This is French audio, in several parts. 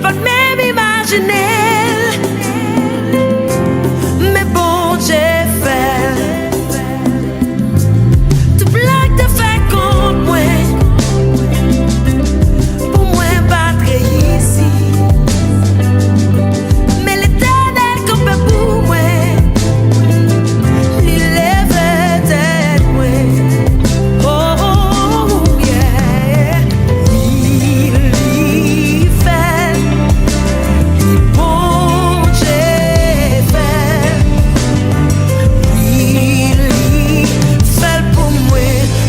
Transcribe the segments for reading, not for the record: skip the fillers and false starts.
Yo pas même imaginer, mais bon j'ai fait. Tout blague de fait contre moi, pour moi battre ici. Mais l'éternel qu'on peut pour moi, il lève tête moi. Oh yeah, il fait, bon j'ai fait. Il fait pour moi,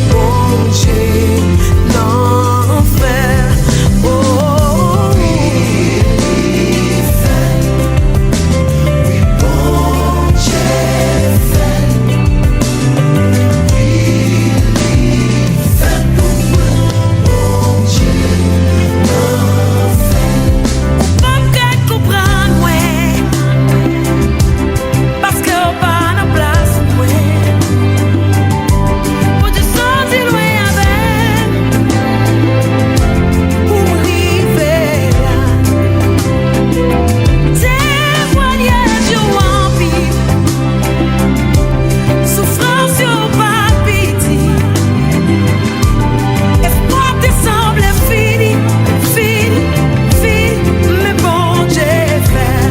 bon j'ai l'enfer. Oh, il fait, bon j'ai fait. Il fait pour moi, bon j'ai l'enfer. Pas qu'à comprendre moi, parce qu'on pas en place moi. Pour te sentir loin avec, pour arriver là. Témoignage au empire, souffrance au pas pitié. Espoir te semble fini, fini, fini, mais bon j'ai fait.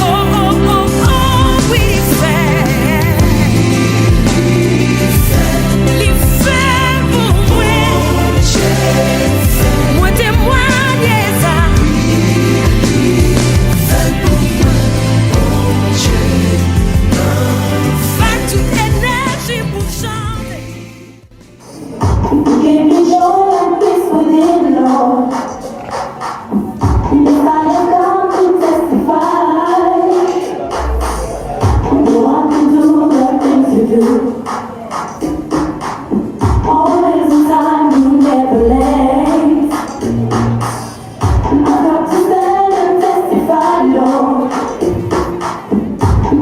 Oh oh oh oh, oui fait. Il fait pour moi, moi témoigner ça. Fait toute énergie pour chanter. Give me joy and peace within, Lord. If I have come to testify, you want to do the things you do. Always in time, you never late. I've got to stand and testify, Lord.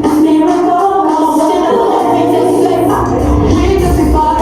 This miracle will still take place. We testify.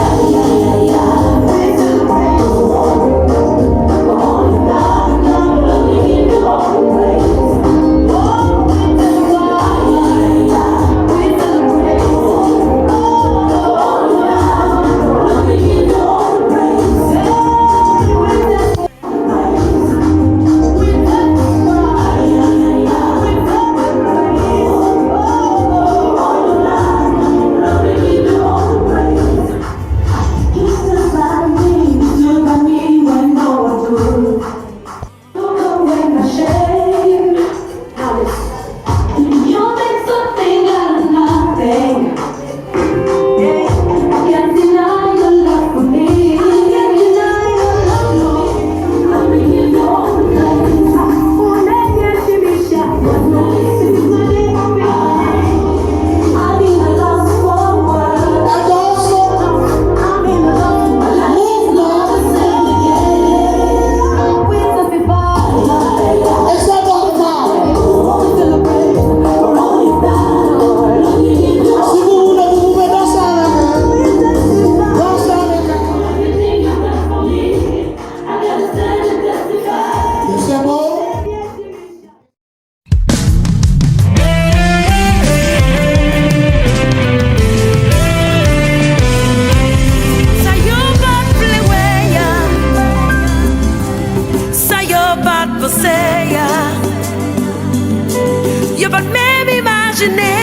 Yo pas même imaginer,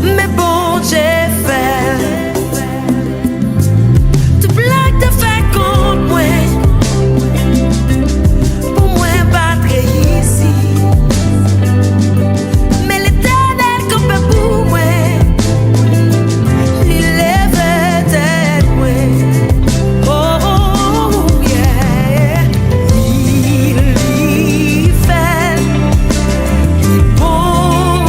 mais bon j'ai fait. Tout blague de fait contre moi, pour moi battre ici. Mais l'éternel qu'on peut pour moi, il lève tête moi. Oh yeah, il fait, bon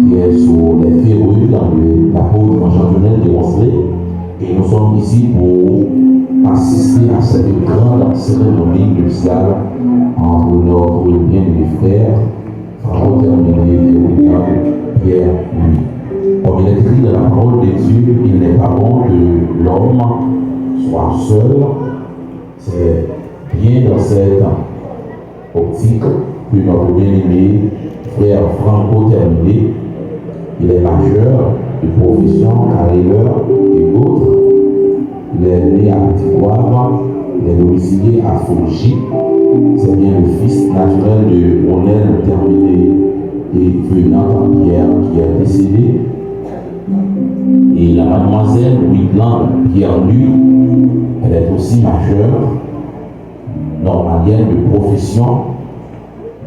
Qui est sur les férus dans l'apôtre Jean-Journal démontré. Et nous sommes ici pour assister à cette grande cérémonie nuptiale entre notre bien-aimé frère, franco-terminé et Pierre-Louis. Comme il est écrit dans la parole de Dieu, il n'est pas bon que l'homme soit seul. C'est bien dans cette optique que notre bien-aimé frère franco-terminé, il est majeur de profession, carrière et autres. Il est né à Petit-Goâve, il est domicilié à Fourgy. C'est bien le fils naturel de Ronel Terminé et Venant Pierre qui est décédé. Et la mademoiselle Louis-Blanc Pierre-Louis, elle est aussi majeure, normalienne de profession,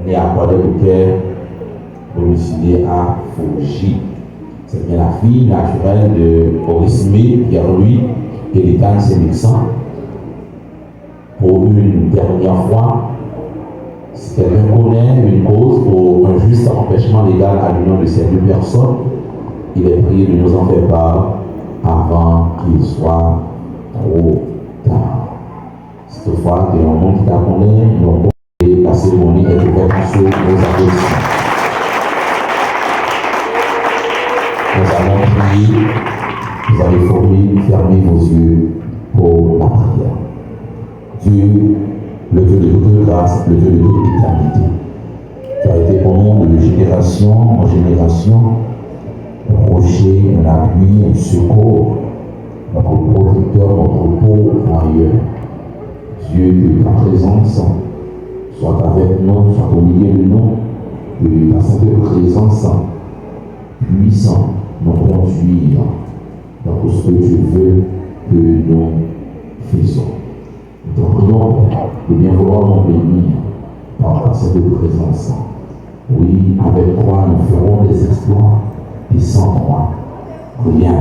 née à Croix-des-Bouquets, domicilié à Fourgy. C'est bien la fille naturelle de Orismé Pierre-Louis et l'État Sémixan. Pour une dernière fois, si quelqu'un connaît une cause pour un juste empêchement légal à l'union de ces deux personnes, il est prié de nous en faire part avant qu'il soit trop tard. Si toutefois, il y a un monde qui t'a connaît, la cérémonie est ouverte sur nos applaudissements. Nous allons prier, vous allez fermer vos yeux pour la prière. Dieu, le Dieu de toute grâce, le Dieu de toute éternité, tu as été pour nous de génération en génération, un rocher, un appui, un secours, notre protecteur, notre pourvoyeur. Dieu, que ta présence soit avec nous, soit au milieu de nous, que ta sainte présence puissante nous conduire dans tout ce que tu veux que nous faisons. Nous te prions de bien vouloir nous bénir par cette présence. Oui, avec toi, nous ferons des exploits et sans toi, rien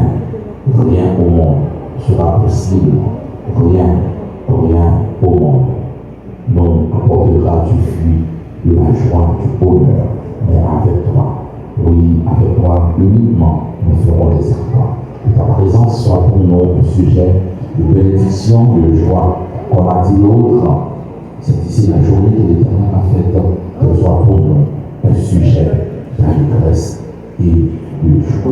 au monde sera possible. Rien au monde nous apportera du fruit, de la joie, du bonheur. Mais avec toi, oui, avec toi uniquement, nous ferons des exploits. Que ta présence soit pour nous un sujet de bénédiction, de joie. Comme a dit l'autre, c'est ici la journée que l'Éternel a faite, que soit pour nous un sujet d'allégresse et de joie.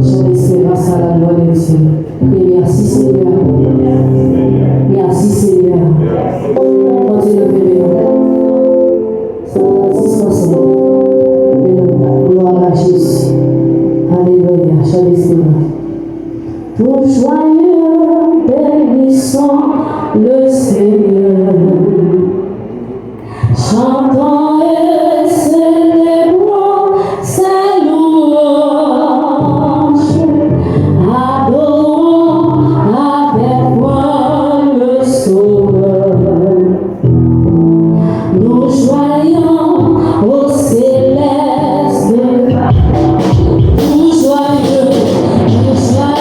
Je laisse grâce à la loi de Dieu. Et merci Seigneur. Merci Seigneur. Continue de bénir. Gloire à Jésus. Alléluia. Chantez-moi. Pour joyeux, bénissons le Seigneur. Chantons et célébrons sa louange. Adorons avec foi le Sauveur. Nous joyons au céleste. Nous joyeux, bénissons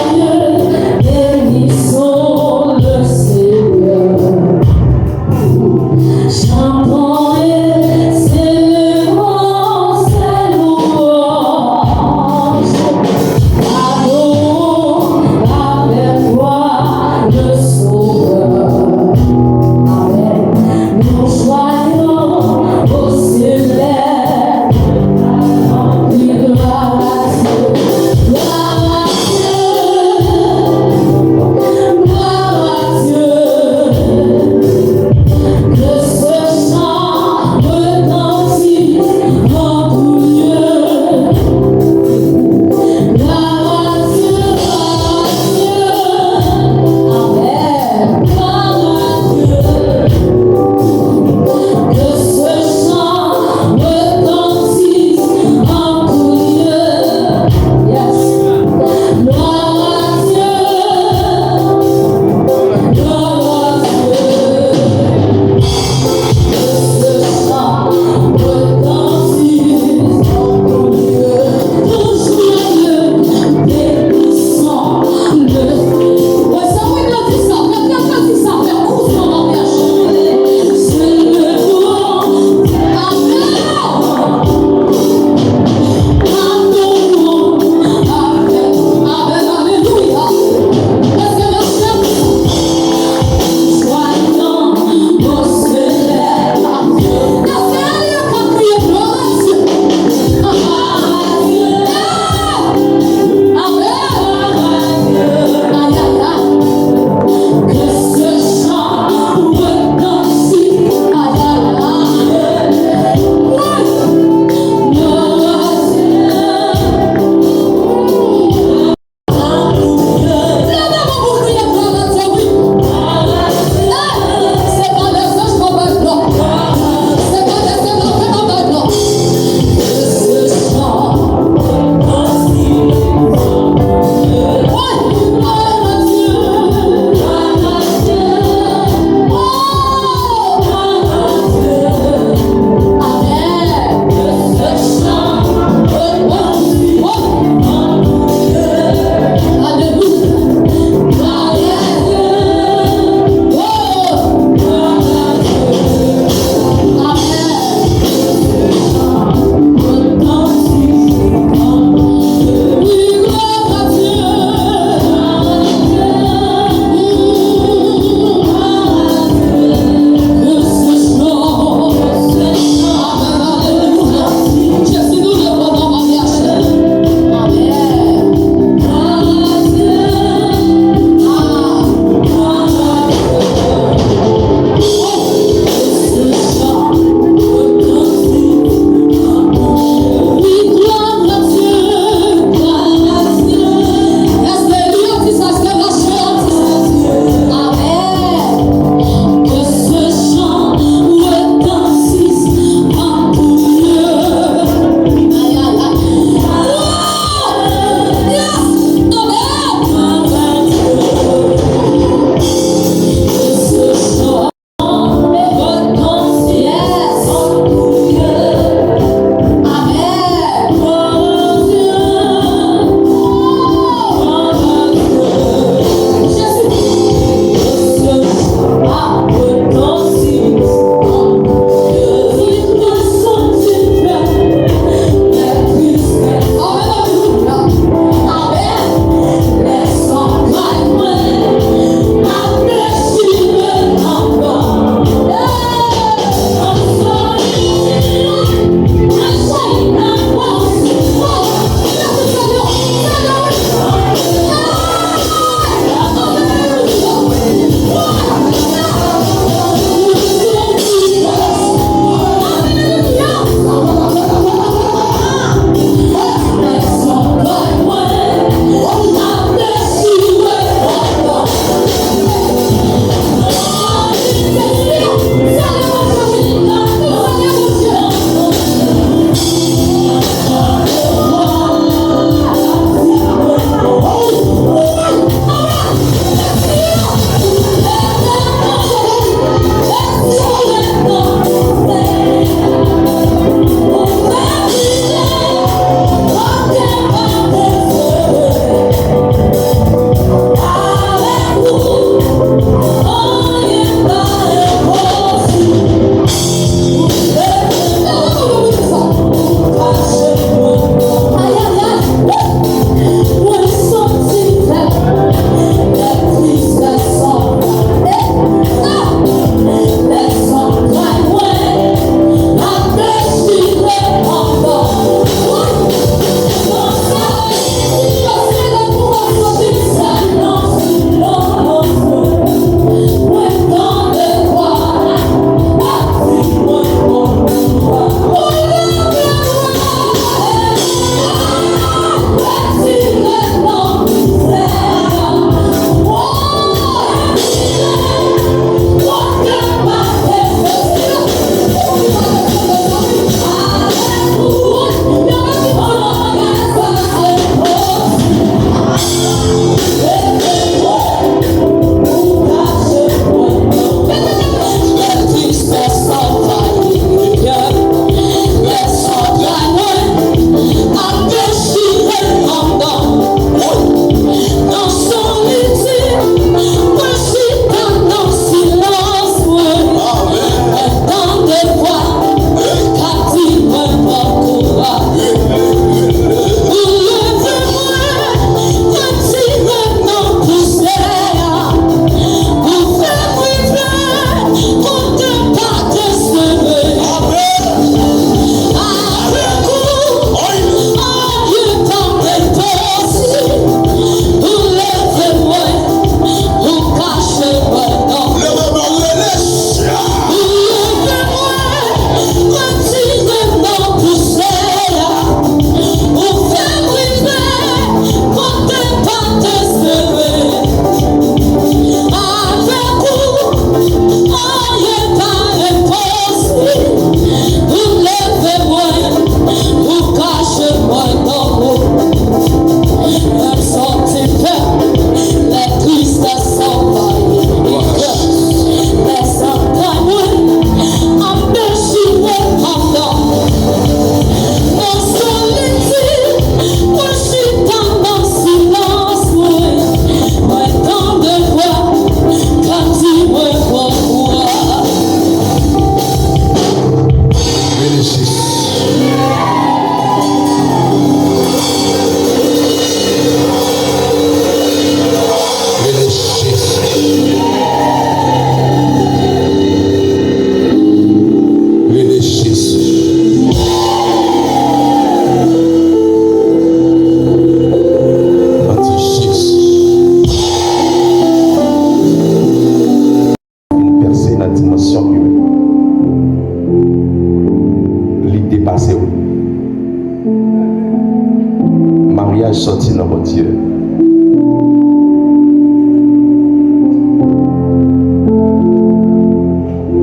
Sorti dans mon Dieu.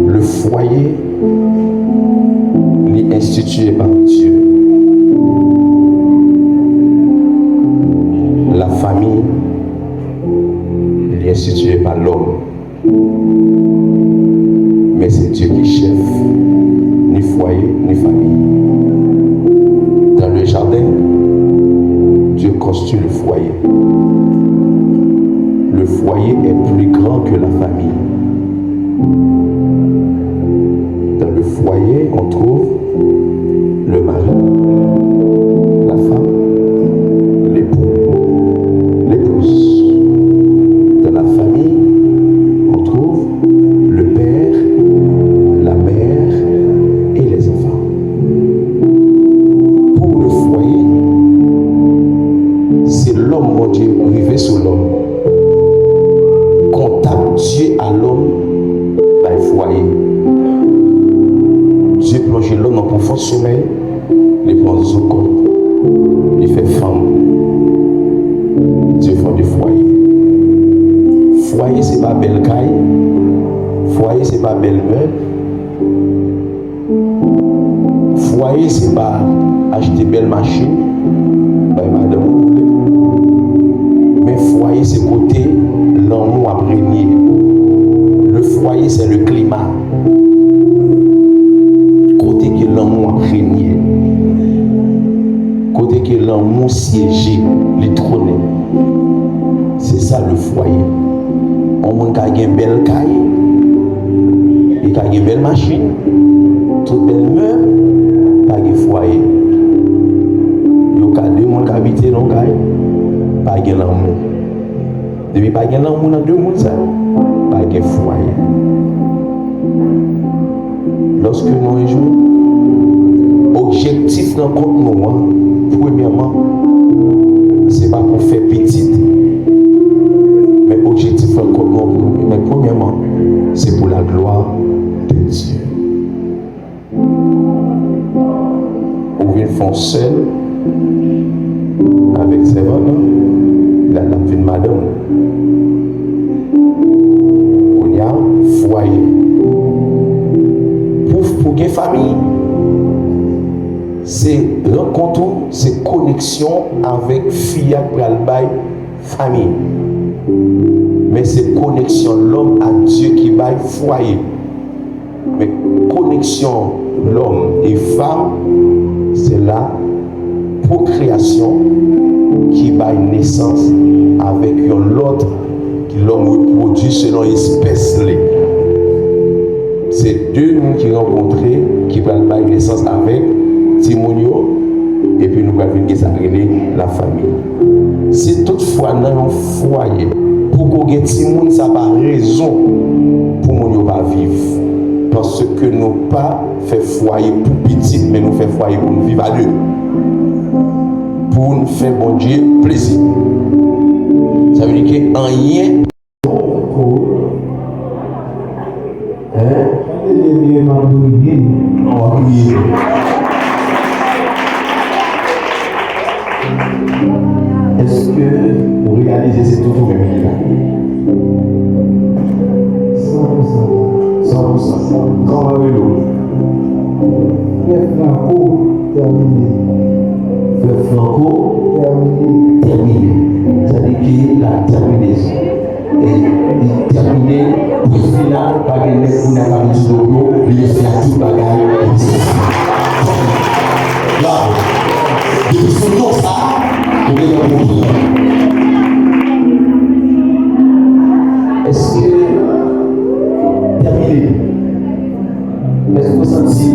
Le foyer est institué par Dieu. La famille est instituée par l'homme. Mais c'est Dieu qui est chef, ni foyer, ni famille. Dans le jardin, Dieu construit le foyer. Le foyer est plus grand que la famille. Dans le foyer, on trouve le mari, la femme, l'époux, l'épouse. Dans la famille, on trouve le père, la mère et les enfants. Pour le foyer, c'est l'homme, mon Dieu, rivé sur l'homme. Contact Dieu à l'homme dans le foyer. Dieu plonge l'homme dans un profond sommeil, il prend Zoko, il fait femme. Dieu fait du foyer. Foyer, c'est pas belle caille. Foyer, c'est pas belle meuble. Foyer, c'est pas acheter belle machine. Madame, mais foyer, c'est côté l'amour à régner. Le foyer, c'est le climat. Côté que l'amour a régné. Côté que l'amour siégé, les trône. C'est ça le foyer. On a une belle caille, il a une belle machine, toute belle meuble, pas de foyer. Il y a deux gens qui habitent dans le caille, pas de l'amour. Depuis pas de l'amour dans deux mondes, pas de foyer. Lorsque nous réjouissons, objectif dans le compte nous, premièrement, ce n'est pas pour faire petit. Mais objectif dans le compte nous, mais premièrement, c'est pour la gloire de Dieu. On vient faire seul avec ses enfants, la vie de madame. On y a un foyer. Pour une famille, c'est rencontre, c'est connexion avec fille pour la famille. Mais c'est connexion l'homme à Dieu qui va foyer. Mais connexion l'homme et femme, c'est la procréation qui va une naissance avec l'autre qui l'homme produit selon l'espèce. C'est deux mondes qui rencontrent qui vont avoir une naissance avec Timonio et puis nous allons venir s'appeler la famille. Si toutefois dans un foyer, pour qu'on ait Timon, ça n'a pas raison pour nous pas vivre. Parce que nous pas fait foyer pour petit, mais nous fait foyer pour nous vivre à deux. Pour nous faire bon Dieu plaisir. Ça veut dire qu'il n'y a rien. Est-ce que vous réalisez c'est tout pour même 100%. Quand on va vélo, Franco terminé. Franco terminé. C'est-à-dire qu'il a terminé. Et terminé, pour final, pas de mettre pour la famille de l'eau, il est fait à tout bagage. Là, depuis ce temps, ça, on est dans le monde. Est-ce que terminé? Est-ce que vous sentez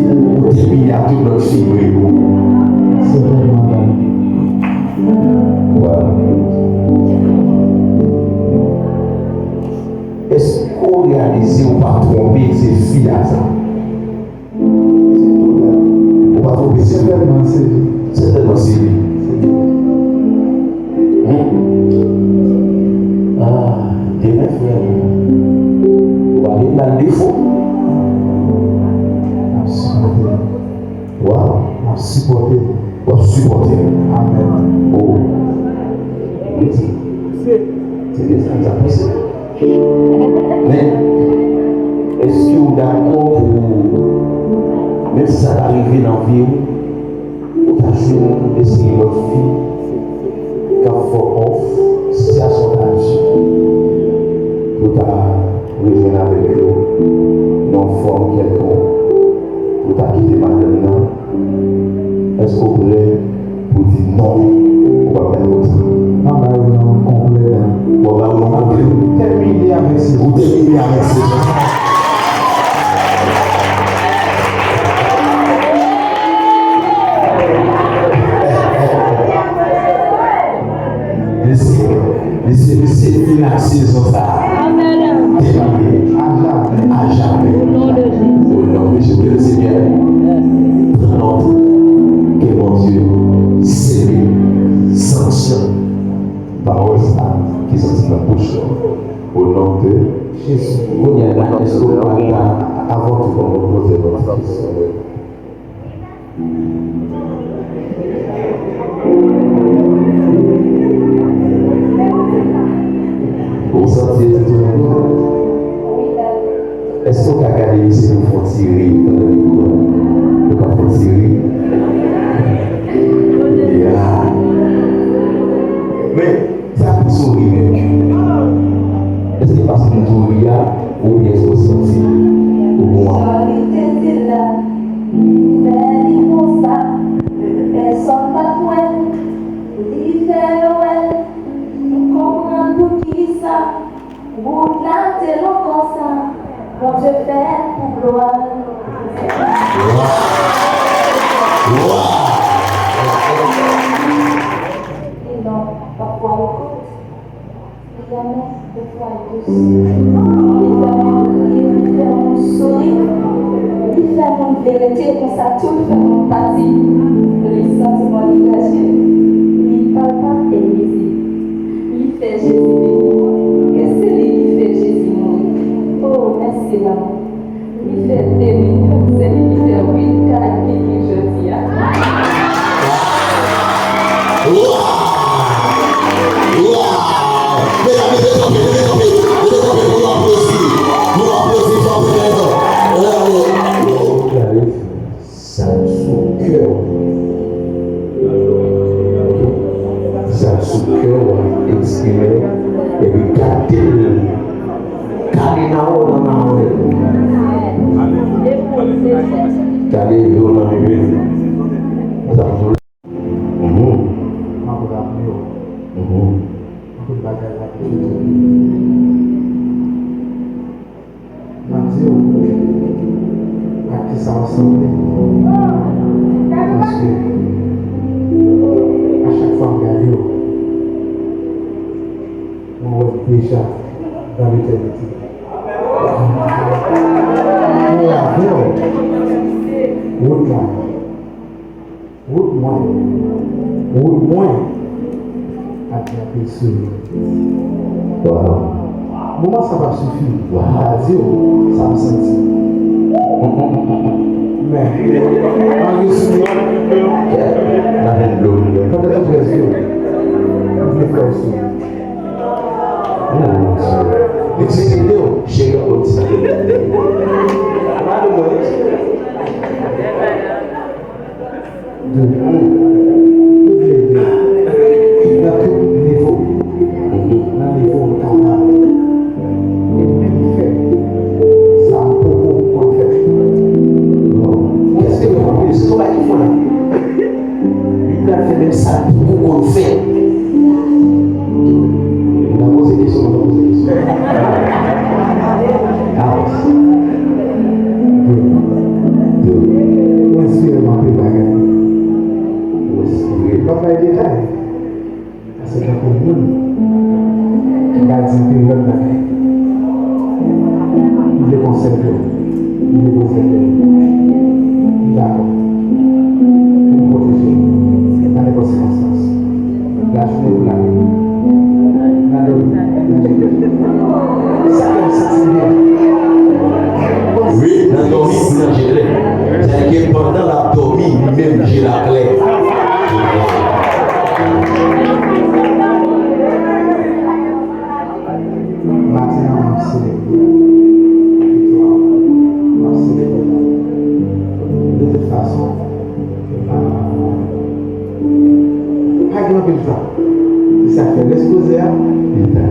terminé à tout notre film? prier pour vous. C'est vraiment bien. Voilà. Est-ce qu'on réalise ou pas tromper ces filles à ça? Ou pas tromper ces filles? C'est tellement série. Ah, des mes frères. On va aller dans le défaut. Wow. Supporter. On va supporter. Amen. Oh. C'est bien ça, ça pousse. Mais, est-ce que vous êtes d'accord pour, même si ça arrive dans la vie, vous avez d'essayer votre fille, quand vous off, si à son âge, vous avez rejoint avec vous, dans une forme quelconque, vous avez quitté maintenant, est-ce que vous voulez pour dire non, ou pas faire autre? Non, bah, non, complet. Bon, bah, on va Terminer avec ces vous terminez avec ces gens. Laissez finir la saison ça. Terminé. À jamais. Au nom de Jésus. Que le Seigneur prenne que mon Dieu scellé, sanctionne parole qui sont dans la bouche. Au nom de Jésus. Vous n'y a pas de ce avant tout pour me poser votre question. Vous sentez tout le monde? Est-ce qu'on a gagné ici pour faire tirer dans le livre? Pour faire tirer? Yeah. Mais ça peut sourire. Est-ce que parce que nous sourions ou bien est-ce que vous sentez au moins? Bon, je fais pour gloire. Et non, parfois on compte. Il y a même des fois plus. Il fait mon sourire. Il fait mon vérité comme ça, tout fait mon parti. Les sentiments dégagés. Il parle pas et il il fait Jésus. Et c'est lui qui fait Jésus mourir. Oh, merci l'amour. Il fait aimer, c'est lui qui fait oui, car il dit je dis. Ça sous cœur. Ça sous cœur exprimé et puis garder Ça ressemble. Parce que à chaque fois que je regarde, on voit déjà dans l'éternité. Nous avons route moins à attraper ce. Moment ça va suffire. Ça me sentit. Mais, en résumé, peut-être que je vais faire ça. L'exécuté, j'ai eu un petit. Ça, pour qu'on le fait. On a posé des questions, on a posé des questions. Merci, en pile ça. Si ça fait l'exposé, il est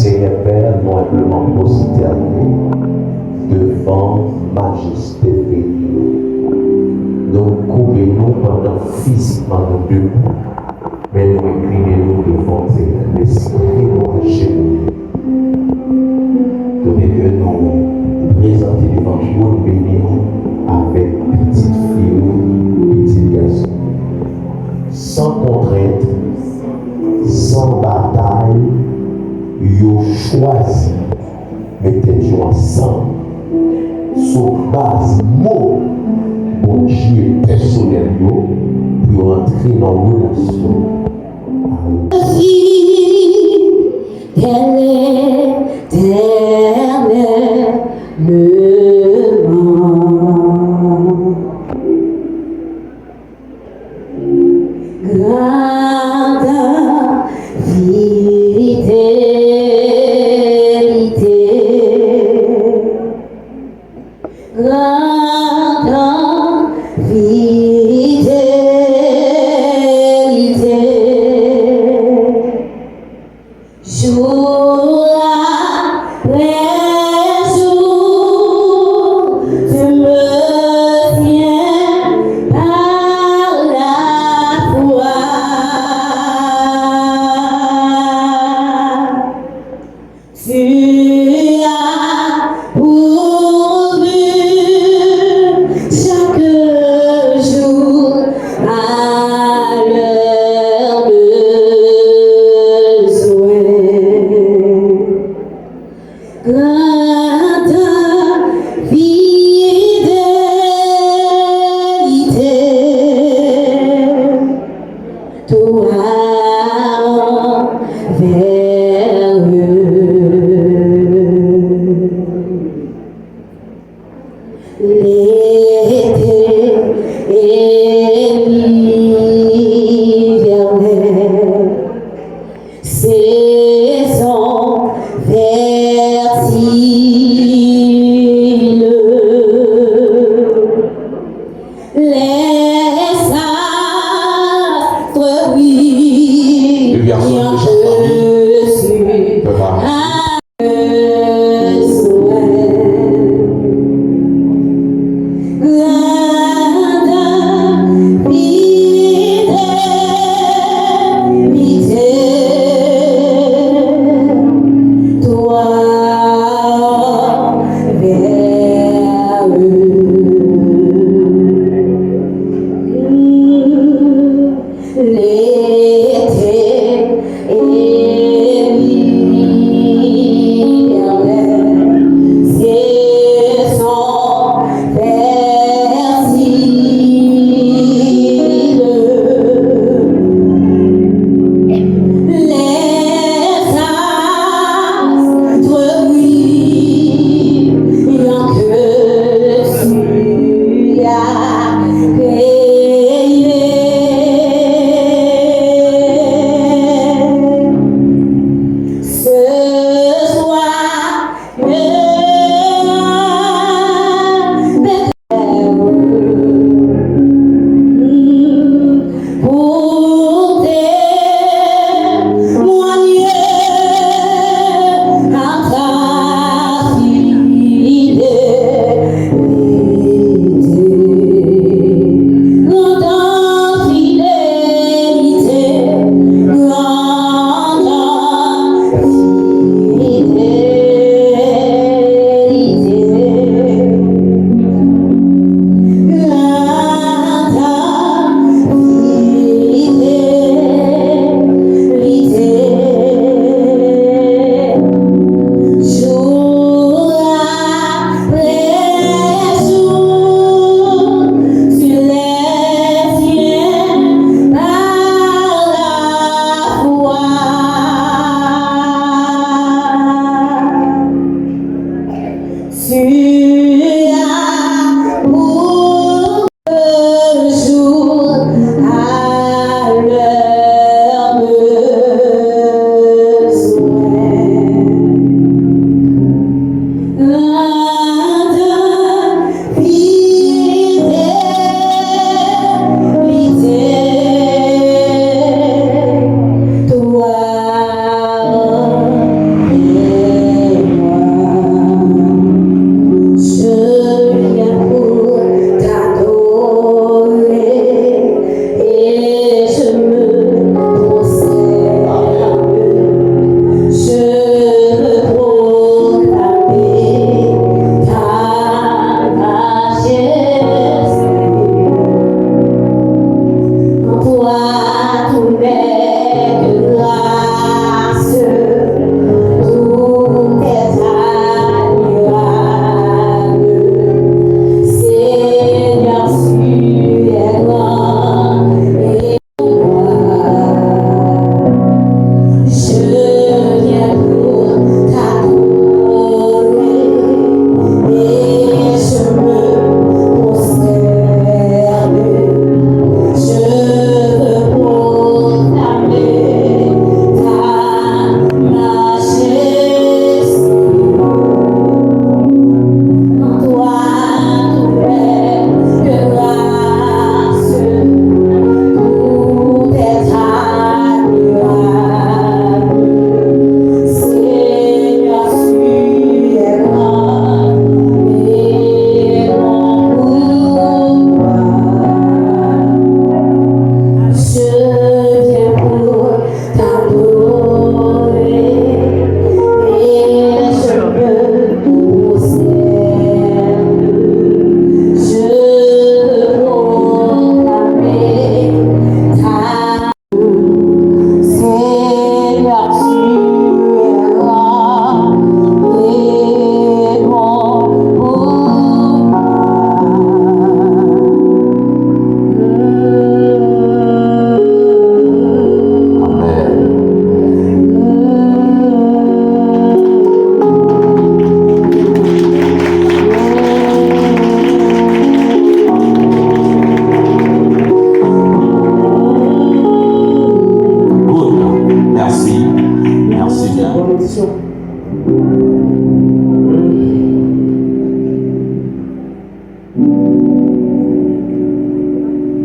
Seigneur Père, nous humblement prosternés devant majesté bénie. Nous coupons pendant physiquement nous debout, mais nous inclinons devant l'esprit nous agenouillés. Donnez que nous présenter devant vous, bénir avec petite fille, petit garçon, sans contrainte, sans bataille. Yo choisi mettez-vous ensemble sur base mot bon Dieu personnel pour entrer dans la relation. L'été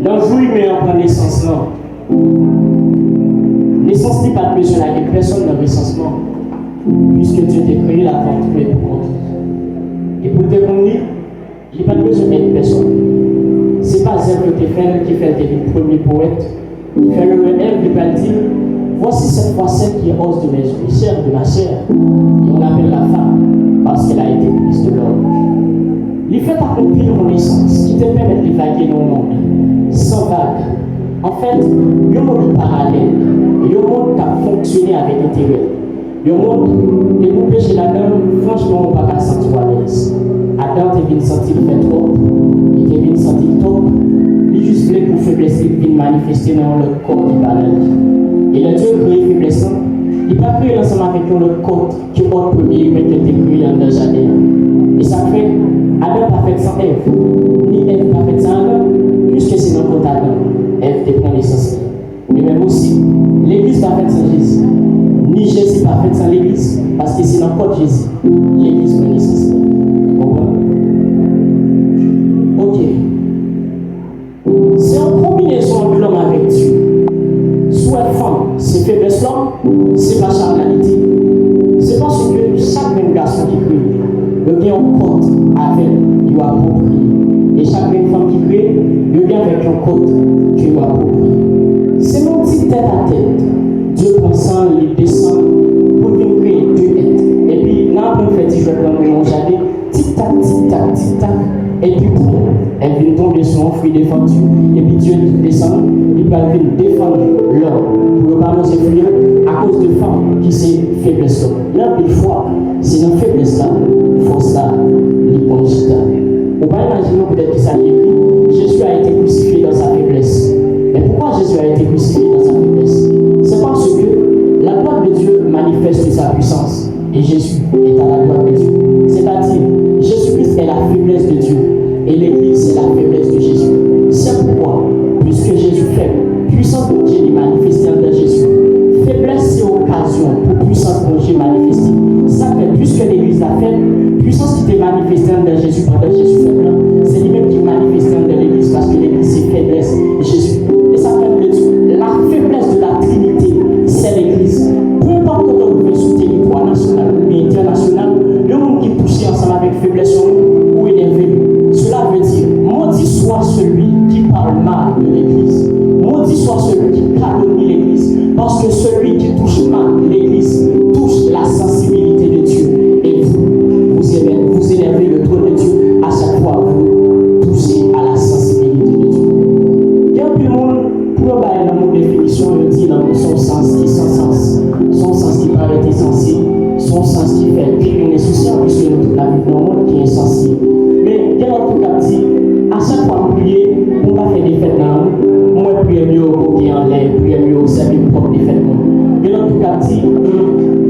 L'enjeu mais en prend naissance là. Naissance n'est pas besoin d'aller personne dans le recensement. Puisque Dieu t'a créé la vente pour compte. Et pour te conduire, il n'y a pas besoin d'être personne. Ce n'est pas Zèbre qui fait le premier poète, qui fait le rêve, qui va dire voici cette fois celle qui est hausse de mes yeux, chair de ma chair. Et on l'appelle la femme parce qu'elle a été prise de l'homme. Il fait accomplir une connaissance qui te permet de vaguer dans le monde, sans vague. En fait, il y a un monde parallèle, il y a un monde qui a fonctionné avec intérêt. Il y a un monde, et pour pécher la dame, franchement, on ne va pas sentir à l'aise. Adam, tu viens de sentir le fait trop, il te vient de sentir trop. Il juste voulait pour faiblesse, il vient manifester dans le corps du banal. Et le Dieu créé faiblesse, il n'a pas créé l'ensemble avec le corps qui est le premier, mais qui a été créé dans le jardin. Et ça fait, Adam n'a pas fait sans Ève, ni Ève n'a pas fait sans Adam, puisque c'est dans le corps d'Adam. Ève te prend l'essence. Et même aussi, l'Église n'a pas fait sans Jésus. Ni Jésus n'a pas fait sans l'Église, parce que c'est dans le corps de Jésus. L'Église prend l'essence. Vous comprenez? Ok. C'est une combinaison de l'homme avec Dieu. Soit femme, c'est faiblesse l'homme, c'est pas charnalité. C'est parce que chaque même garçon qui crie, le bien en compte avec, il va approprier. Et chaque même femme qui crie, le bien avec un compte qu'il va approprier. C'est mon petit tête à tête. Dieu prend ça, il descend pour nous créer deux êtres. Et puis, là, on fait différents dans mon jardin, tic-tac, tic-tac, tic-tac. Et puis, elle vient tomber sur un fruit défendu. Et puis, Dieu descend, il va venir défendre l'homme pour ne pas nous effrayer à cause de femmes qui sont faiblesse. Là, des fois, c'est dans faiblesse là, force là, l'hypocrisie. On va imaginer peut-être que ça y est. Jésus a été crucifié dans sa faiblesse. Mais pourquoi Jésus a été crucifié dans sa faiblesse? C'est parce que la gloire de Dieu manifeste sa puissance. Et Jésus est à la gloire de Dieu. C'est-à-dire, Jésus-Christ est la faiblesse de Dieu. Et l'Église, c'est la faiblesse de Jésus. C'est pourquoi, puisque Jésus faible, puissance de Dieu est manifestée en Jésus. Faiblesse, c'est occasion pour puissance de Dieu manifestée. Ça fait, puisque l'Église l'a fait, puissance qui était manifestée en Jésus pendant Jésus faible, c'est lui-même qui est manifesté en l'Église parce que l'Église, c'est faiblesse de Jésus. Et ça fait le Dieu. La faiblesse de la Trinité, c'est l'Église. Peu importe quand on veut sur le territoire national ou international, le monde qui pousse ensemble avec faiblesse ou énervé. Cela veut dire, maudit soit celui qui parle mal de l'Église. Maudit soit celui qui calomnie l'Église. Parce que celui qui touche mal l'Église touche la sensibilité de Dieu. Et vous élevez le trône de Dieu à chaque fois que vous touchez à la sensibilité de Dieu. Il y a un peu de monde, pour avoir dans mon définition, je dis dans son sens qui est sans sens. Son sens qui paraît insensé. Son sens qui fait criminel social, puisque nous toute la vie dans le monde qui est insensé. Mais il y a un truc à dire, à chaque fois que vous priez, on va faire des fêtes là. Moi, prier mieux au qui en l'air, prier mieux au service propre des fêtes. Il y a un truc à dire,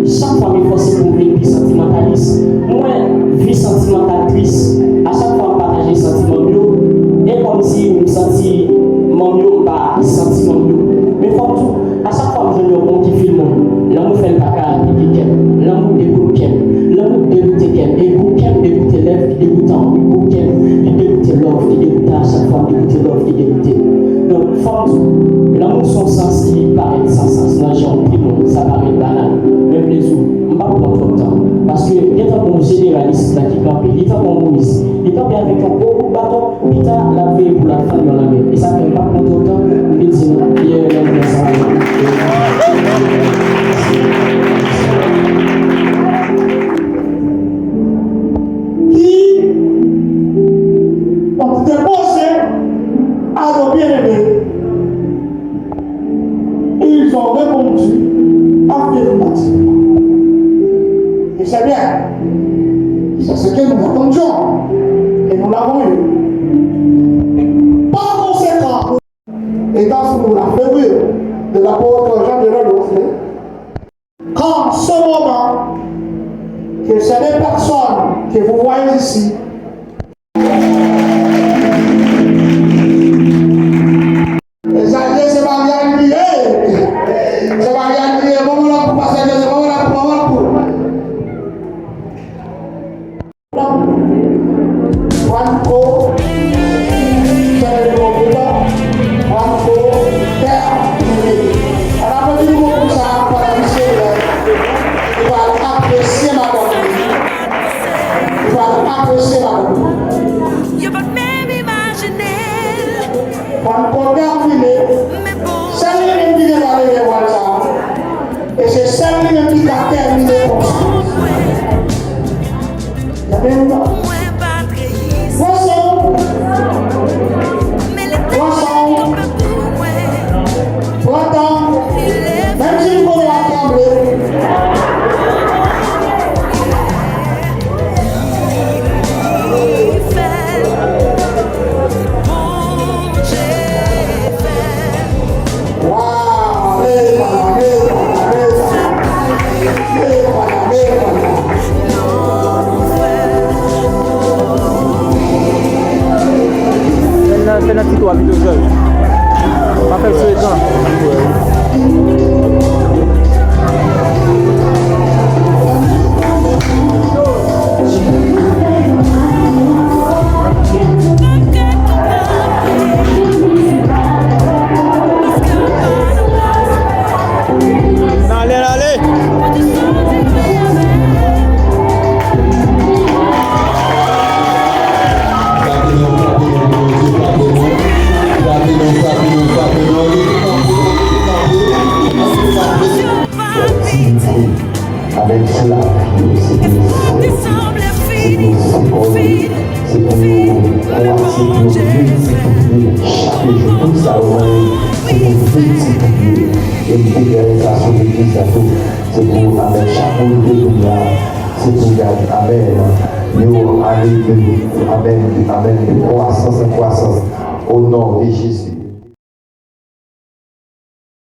chaque fois que je force pour vivre sentimentaliste, moi, vie sentimentaliste, à chaque fois que je partage les sentiments mieux, et comme si je me sentis mon mieux, pas sentiment mieux. Mais faut tout, à chaque fois que je me bon qui filme, l'amour fait le caca, l'amour dégoûte qu'elle, l'amour dégoûte qu'elle, et pour qu'elle dégoûte l'élève, qui dégoûtant, pour qu'elle, il dégoûte l'offre, qui dégoûte à chaque fois, dégoûte l'offre, qui dégoûte. Donc, faut tout, l'amour son sens qui paraît sans sens, là j'ai un prix, ça paraît banal, même les autres, on va prendre trop de temps, parce que il y a un bon généraliste là qui campait, il y a un bon Moïse, il campait avec un gros bâton, puis il a la veille pour la femme dans la main, et ça fait pas prendre trop de temps, il dit non, il y a un homme dans sa main. On te dépose à nos bien-aimés. Ils ont répondu affirmativement. Et c'est bien. C'est ce que nous attendions. Et nous l'avons eu. Par conséquent, étant sous la figure de l'apôtre Jean de Renouflé, quand ce moment, que c'est des personnes que vous voyez ici, les alliés, c'est pas bien lié. C'est pas bien lié. Bon, là, pour passer, c'est bon, là, pour. Franco, c'est le frère filé, c'est lui-même qui va aller voir ça. Et c'est celle-là qui a terminé pour ça. Il y a bien longtemps. Poisson. Pourtant, même si vous pouvez trembler, c'est la petite habite au sol. Pas faire sur l'écran. Allez. Avec cela, c'est pour nous chaque jour, tout ça, c'est pour multiplier et une fédération de l'Église, c'est pour avec chaque monde c'est pour garder, amen, nous aller, amen, croissance en croissance, au nom de Jésus.